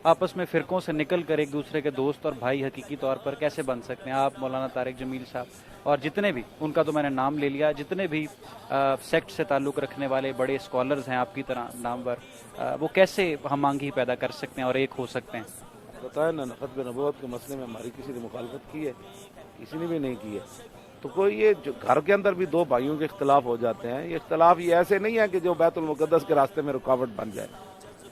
آپس میں فرقوں سے نکل کر ایک دوسرے کے دوست اور بھائی حقیقی طور پر کیسے بن سکتے ہیں؟ آپ مولانا طارق جمیل صاحب اور جتنے بھی، ان کا تو میں نے نام لے لیا، جتنے بھی سیکٹ سے تعلق رکھنے والے بڑے اسکالرز ہیں آپ کی طرح نامور، وہ کیسے ہم آہنگی پیدا کر سکتے ہیں اور ایک ہو سکتے ہیں؟ بتائیں نا، ختم نبوت کے مسئلے میں ہماری کسی نے مخالفت کی ہے؟ کسی نے بھی نہیں کی ہے۔ تو کوئی یہ جو گھر کے اندر بھی دو بھائیوں کے اختلاف ہو جاتے ہیں، یہ اختلاف یہ ایسے نہیں ہے کہ جو بیت المقدس کے راستے میں رکاوٹ بن جائے۔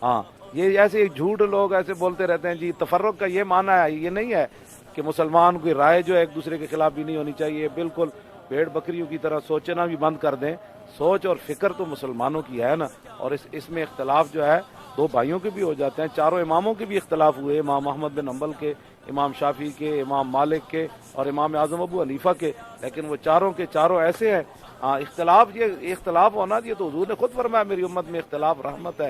ہاں، یہ ایسے جھوٹ لوگ ایسے بولتے رہتے ہیں جی تفرق کا یہ معنی ہے، یہ نہیں ہے کہ مسلمان کی رائے جو ہے ایک دوسرے کے خلاف بھی نہیں ہونی چاہیے، بالکل بھیڑ بکریوں کی طرح سوچنا بھی بند کر دیں۔ سوچ اور فکر تو مسلمانوں کی ہے نا، اور اس میں اختلاف جو ہے دو بھائیوں کے بھی ہو جاتے ہیں، چاروں اماموں کے بھی اختلاف ہوئے، امام احمد بن حنبل کے، امام شافعی کے، امام مالک کے اور امام اعظم ابو حنیفہ کے، لیکن وہ چاروں کے چاروں ایسے ہیں۔ اختلاف، یہ اختلاف ہونا، یہ تو حضور نے خود فرمایا میری امت میں اختلاف رحمت ہے،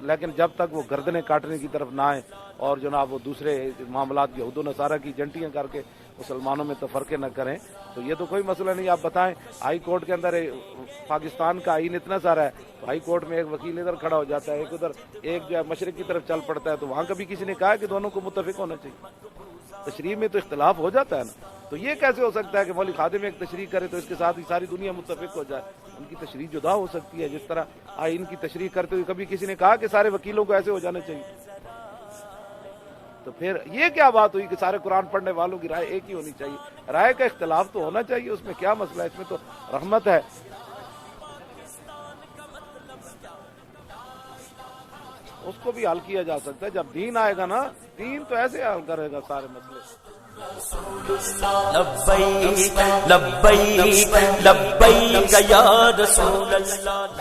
لیکن جب تک وہ گردنیں کاٹنے کی طرف نہ آئیں اور جناب وہ دوسرے معاملات یہود و نصارہ کی جنٹیاں کر کے مسلمانوں میں تفرقے نہ کریں، تو یہ تو کوئی مسئلہ نہیں۔ آپ بتائیں ہائی کورٹ کے اندر پاکستان کا آئین اتنا سارا ہے، ہائی کورٹ میں ایک وکیل ادھر کھڑا ہو جاتا ہے، ایک ادھر، ایک جو ہے مشرق کی طرف چل پڑتا ہے، تو وہاں کبھی کسی نے کہا کہ دونوں کو متفق ہونا چاہیے؟ تشریح میں تو اختلاف ہو جاتا ہے نا، تو یہ کیسے ہو سکتا ہے کہ مولوی خادم ایک تشریح کرے تو اس کے ساتھ ہی ساری دنیا متفق ہو جائے؟ ان کی تشریح جدا ہو سکتی ہے، جس طرح آئین کی تشریح کرتے ہوئے کبھی کسی نے کہا کہ سارے وکیلوں کو ایسے ہو جانا چاہیے؟ تو پھر یہ کیا بات ہوئی کہ سارے قرآن پڑھنے والوں کی رائے ایک ہی ہونی چاہیے؟ رائے کا اختلاف تو ہونا چاہیے، اس میں کیا مسئلہ ہے؟ اس میں تو رحمت ہے۔ اس کو بھی حل کیا جا سکتا ہے، جب دین آئے گا نا، دین تو ایسے حل کرے گا سارے مسئلے۔ لبیک لبیک لبیک یا رسول اللہ۔